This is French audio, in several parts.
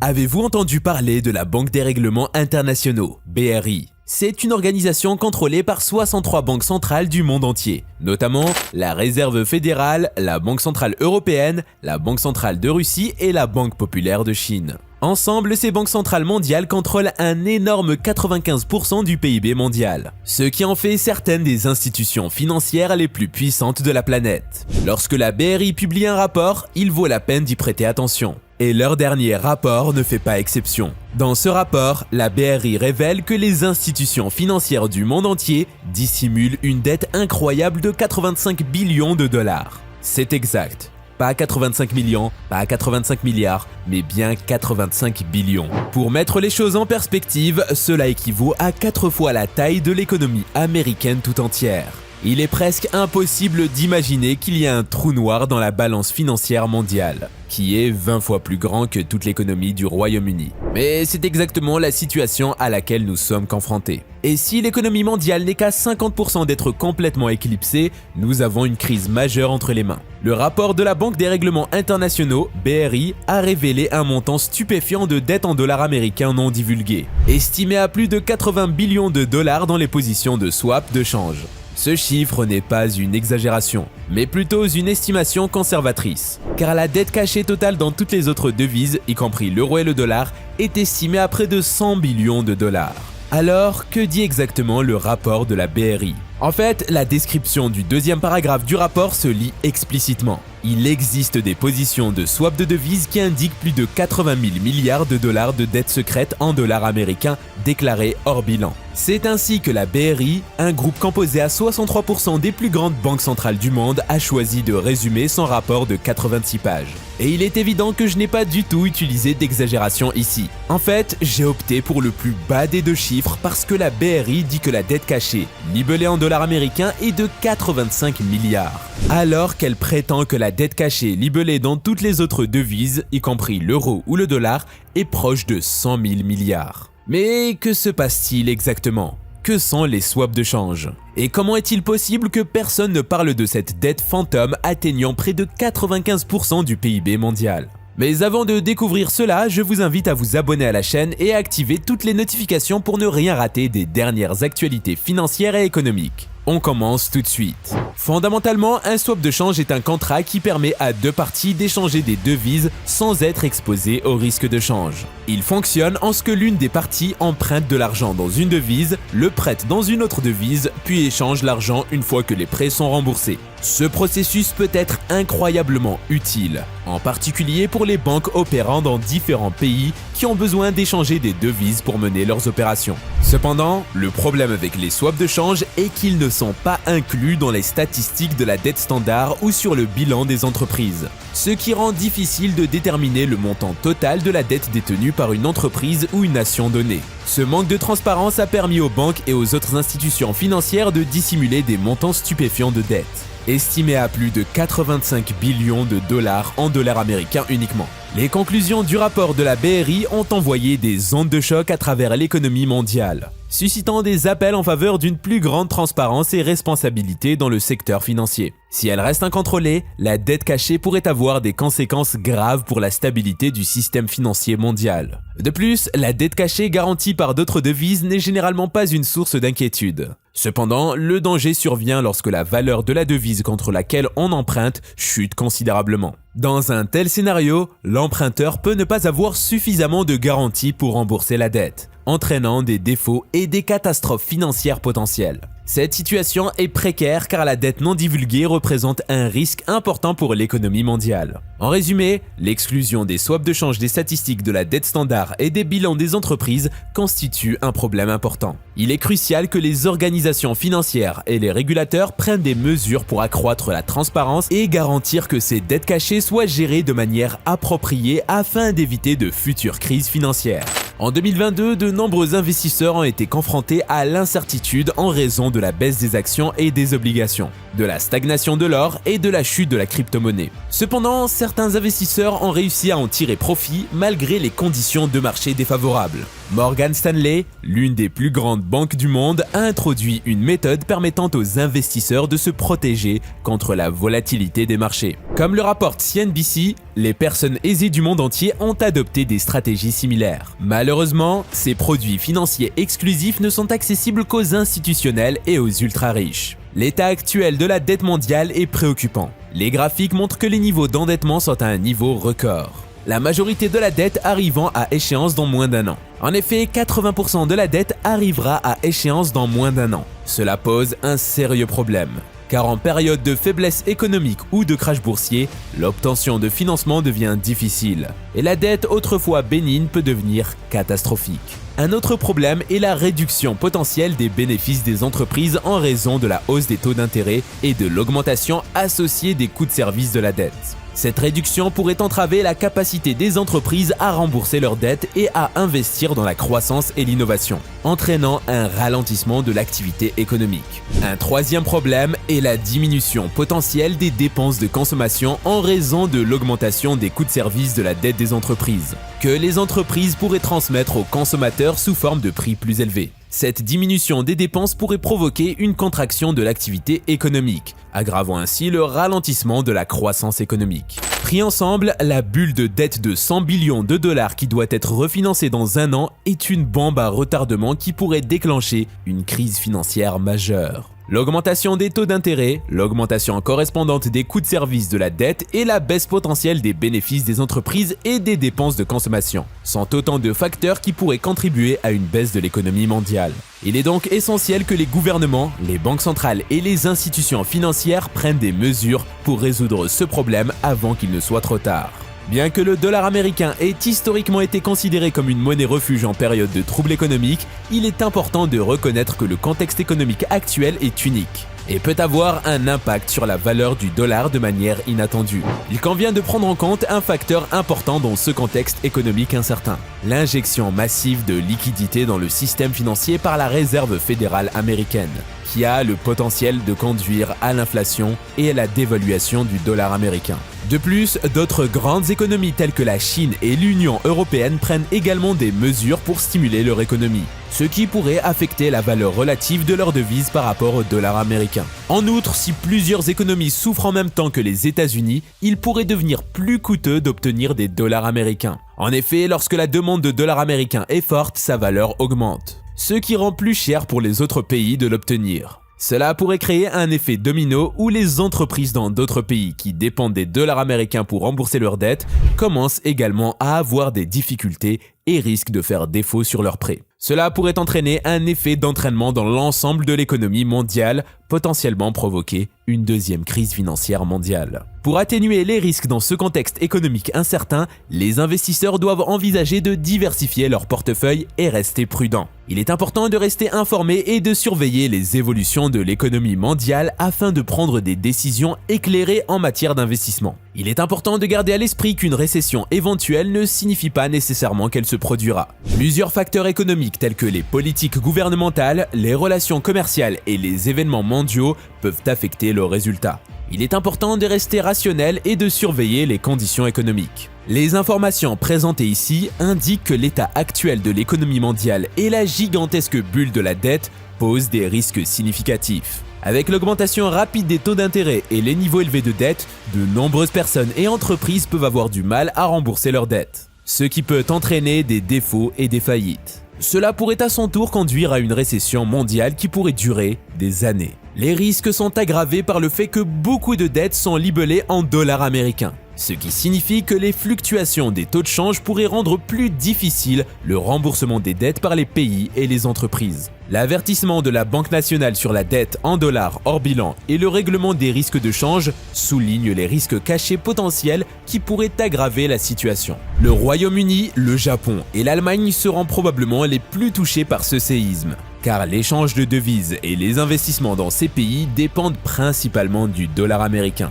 Avez-vous entendu parler de la Banque des règlements internationaux, BRI? C'est une organisation contrôlée par 63 banques centrales du monde entier, notamment la Réserve fédérale, la Banque centrale européenne, la Banque centrale de Russie et la Banque populaire de Chine. Ensemble, ces banques centrales mondiales contrôlent un énorme 95% du PIB mondial, ce qui en fait certaines des institutions financières les plus puissantes de la planète. Lorsque la BRI publie un rapport, il vaut la peine d'y prêter attention. Et leur dernier rapport ne fait pas exception. Dans ce rapport, la BRI révèle que les institutions financières du monde entier dissimulent une dette incroyable de 85 billions de dollars. C'est exact. Pas 85 millions, pas 85 milliards, mais bien 85 billions. Pour mettre les choses en perspective, cela équivaut à 4 fois la taille de l'économie américaine tout entière. Il est presque impossible d'imaginer qu'il y a un trou noir dans la balance financière mondiale, qui est 20 fois plus grand que toute l'économie du Royaume-Uni. Mais c'est exactement la situation à laquelle nous sommes confrontés. Et si l'économie mondiale n'est qu'à 50% d'être complètement éclipsée, nous avons une crise majeure entre les mains. Le rapport de la Banque des règlements internationaux, BRI, a révélé un montant stupéfiant de dettes en dollars américains non divulguées, estimé à plus de 80 billions de dollars dans les positions de swap de change. Ce chiffre n'est pas une exagération, mais plutôt une estimation conservatrice, car la dette cachée totale dans toutes les autres devises, y compris l'euro et le dollar, est estimée à près de 100 billions de dollars. Alors, que dit exactement le rapport de la BRI? En fait, la description du deuxième paragraphe du rapport se lit explicitement. Il existe des positions de swap de devises qui indiquent plus de 80 000 milliards de dollars de dettes secrètes en dollars américains déclarées hors bilan. C'est ainsi que la BRI, un groupe composé à 63% des plus grandes banques centrales du monde, a choisi de résumer son rapport de 86 pages. Et il est évident que je n'ai pas du tout utilisé d'exagération ici. En fait, j'ai opté pour le plus bas des deux chiffres parce que la BRI dit que la dette cachée, libellée en dollars américains, est de 85 milliards. Alors qu'elle prétend que la dette cachée libellée dans toutes les autres devises, y compris l'euro ou le dollar, est proche de 100 000 milliards. Mais que se passe-t-il exactement? Que sont les swaps de change? Et comment est-il possible que personne ne parle de cette dette fantôme atteignant près de 95% du PIB mondial? Mais avant de découvrir cela, je vous invite à vous abonner à la chaîne et à activer toutes les notifications pour ne rien rater des dernières actualités financières et économiques. On commence tout de suite. Fondamentalement, un swap de change est un contrat qui permet à deux parties d'échanger des devises sans être exposées au risque de change. Il fonctionne en ce que l'une des parties emprunte de l'argent dans une devise, le prête dans une autre devise, puis échange l'argent une fois que les prêts sont remboursés. Ce processus peut être incroyablement utile, en particulier pour les banques opérant dans différents pays qui ont besoin d'échanger des devises pour mener leurs opérations. Cependant, le problème avec les swaps de change est qu'ils ne sont pas inclus dans les statistiques de la dette standard ou sur le bilan des entreprises, ce qui rend difficile de déterminer le montant total de la dette détenue par une entreprise ou une nation donnée. Ce manque de transparence a permis aux banques et aux autres institutions financières de dissimuler des montants stupéfiants de dette, estimés à plus de 85 billions de dollars en dollars américains uniquement. Les conclusions du rapport de la BRI ont envoyé des ondes de choc à travers l'économie mondiale, suscitant des appels en faveur d'une plus grande transparence et responsabilité dans le secteur financier. Si elle reste incontrôlée, la dette cachée pourrait avoir des conséquences graves pour la stabilité du système financier mondial. De plus, la dette cachée garantie par d'autres devises n'est généralement pas une source d'inquiétude. Cependant, le danger survient lorsque la valeur de la devise contre laquelle on emprunte chute considérablement. Dans un tel scénario, l'emprunteur peut ne pas avoir suffisamment de garanties pour rembourser la dette, entraînant des défauts et des catastrophes financières potentielles. Cette situation est précaire car la dette non divulguée représente un risque important pour l'économie mondiale. En résumé, l'exclusion des swaps de change des statistiques de la dette standard et des bilans des entreprises constitue un problème important. Il est crucial que les organisations financières et les régulateurs prennent des mesures pour accroître la transparence et garantir que ces dettes cachées soient gérées de manière appropriée afin d'éviter de futures crises financières. En 2022, de nombreux investisseurs ont été confrontés à l'incertitude en raison de la baisse des actions et des obligations, de la stagnation de l'or et de la chute de la crypto-monnaie. Cependant, certains investisseurs ont réussi à en tirer profit malgré les conditions de marché défavorables. Morgan Stanley, l'une des plus grandes banques du monde, a introduit une méthode permettant aux investisseurs de se protéger contre la volatilité des marchés. Comme le rapporte CNBC, les personnes aisées du monde entier ont adopté des stratégies similaires. Malheureusement, ces produits financiers exclusifs ne sont accessibles qu'aux institutionnels et aux ultra-riches. L'état actuel de la dette mondiale est préoccupant. Les graphiques montrent que les niveaux d'endettement sont à un niveau record. La majorité de la dette arrivant à échéance dans moins d'1 an. En effet, 80% de la dette arrivera à échéance dans moins d'1 an. Cela pose un sérieux problème, car en période de faiblesse économique ou de crash boursier, l'obtention de financement devient difficile, et la dette autrefois bénigne peut devenir catastrophique. Un autre problème est la réduction potentielle des bénéfices des entreprises en raison de la hausse des taux d'intérêt et de l'augmentation associée des coûts de service de la dette. Cette réduction pourrait entraver la capacité des entreprises à rembourser leurs dettes et à investir dans la croissance et l'innovation, entraînant un ralentissement de l'activité économique. Un troisième problème est la diminution potentielle des dépenses de consommation en raison de l'augmentation des coûts de service de la dette des entreprises, que les entreprises pourraient transmettre aux consommateurs sous forme de prix plus élevés. Cette diminution des dépenses pourrait provoquer une contraction de l'activité économique, aggravant ainsi le ralentissement de la croissance économique. Pris ensemble, la bulle de dette de 100 billions de dollars qui doit être refinancée dans 1 an est une bombe à retardement qui pourrait déclencher une crise financière majeure. L'augmentation des taux d'intérêt, l'augmentation correspondante des coûts de service de la dette et la baisse potentielle des bénéfices des entreprises et des dépenses de consommation sont autant de facteurs qui pourraient contribuer à une baisse de l'économie mondiale. Il est donc essentiel que les gouvernements, les banques centrales et les institutions financières prennent des mesures pour résoudre ce problème avant qu'il ne soit trop tard. Bien que le dollar américain ait historiquement été considéré comme une monnaie refuge en période de troubles économiques, il est important de reconnaître que le contexte économique actuel est unique et peut avoir un impact sur la valeur du dollar de manière inattendue. Il convient de prendre en compte un facteur important dans ce contexte économique incertain: l'injection massive de liquidités dans le système financier par la Réserve fédérale américaine, qui a le potentiel de conduire à l'inflation et à la dévaluation du dollar américain. De plus, d'autres grandes économies telles que la Chine et l'Union européenne prennent également des mesures pour stimuler leur économie, ce qui pourrait affecter la valeur relative de leur devise par rapport au dollar américain. En outre, si plusieurs économies souffrent en même temps que les États-Unis, il pourrait devenir plus coûteux d'obtenir des dollars américains. En effet, lorsque la demande de dollars américains est forte, sa valeur augmente, ce qui rend plus cher pour les autres pays de l'obtenir. Cela pourrait créer un effet domino où les entreprises dans d'autres pays qui dépendent des dollars américains pour rembourser leurs dettes commencent également à avoir des difficultés et risquent de faire défaut sur leurs prêts. Cela pourrait entraîner un effet d'entraînement dans l'ensemble de l'économie mondiale, potentiellement provoquer une deuxième crise financière mondiale. Pour atténuer les risques dans ce contexte économique incertain, les investisseurs doivent envisager de diversifier leur portefeuille et rester prudents. Il est important de rester informé et de surveiller les évolutions de l'économie mondiale afin de prendre des décisions éclairées en matière d'investissement. Il est important de garder à l'esprit qu'une récession éventuelle ne signifie pas nécessairement qu'elle se produira. Plusieurs facteurs économiques tels que les politiques gouvernementales, les relations commerciales et les événements mondiaux peuvent affecter le résultat. Il est important de rester rationnel et de surveiller les conditions économiques. Les informations présentées ici indiquent que l'état actuel de l'économie mondiale et la gigantesque bulle de la dette posent des risques significatifs. Avec l'augmentation rapide des taux d'intérêt et les niveaux élevés de dette, de nombreuses personnes et entreprises peuvent avoir du mal à rembourser leurs dettes, ce qui peut entraîner des défauts et des faillites. Cela pourrait à son tour conduire à une récession mondiale qui pourrait durer des années. Les risques sont aggravés par le fait que beaucoup de dettes sont libellées en dollars américains, ce qui signifie que les fluctuations des taux de change pourraient rendre plus difficile le remboursement des dettes par les pays et les entreprises. L'avertissement de la Banque nationale sur la dette en dollars hors bilan et le règlement des risques de change soulignent les risques cachés potentiels qui pourraient aggraver la situation. Le Royaume-Uni, le Japon et l'Allemagne seront probablement les plus touchés par ce séisme, car l'échange de devises et les investissements dans ces pays dépendent principalement du dollar américain.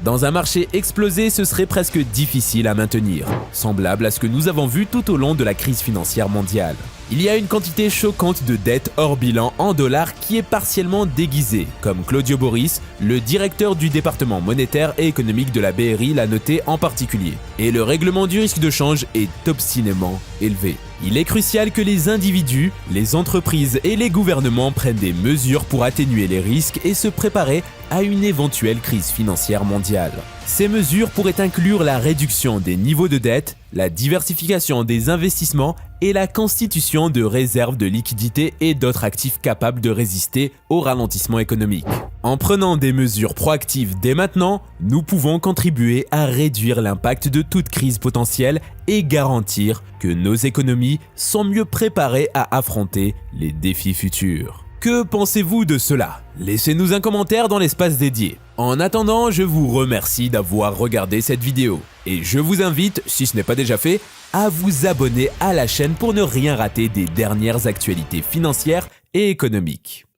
Dans un marché explosé, ce serait presque difficile à maintenir, semblable à ce que nous avons vu tout au long de la crise financière mondiale. Il y a une quantité choquante de dettes hors bilan en dollars qui est partiellement déguisée, comme Claudio Boris, le directeur du département monétaire et économique de la BRI l'a noté en particulier. Et le règlement du risque de change est obstinément élevé. Il est crucial que les individus, les entreprises et les gouvernements prennent des mesures pour atténuer les risques et se préparer à une éventuelle crise financière mondiale. Ces mesures pourraient inclure la réduction des niveaux de dette, la diversification des investissements et la constitution de réserves de liquidités et d'autres actifs capables de résister au ralentissement économique. En prenant des mesures proactives dès maintenant, nous pouvons contribuer à réduire l'impact de toute crise potentielle et garantir que nos économies sont mieux préparées à affronter les défis futurs. Que pensez-vous de cela? Laissez-nous un commentaire dans l'espace dédié. En attendant, je vous remercie d'avoir regardé cette vidéo. Et je vous invite, si ce n'est pas déjà fait, à vous abonner à la chaîne pour ne rien rater des dernières actualités financières et économiques.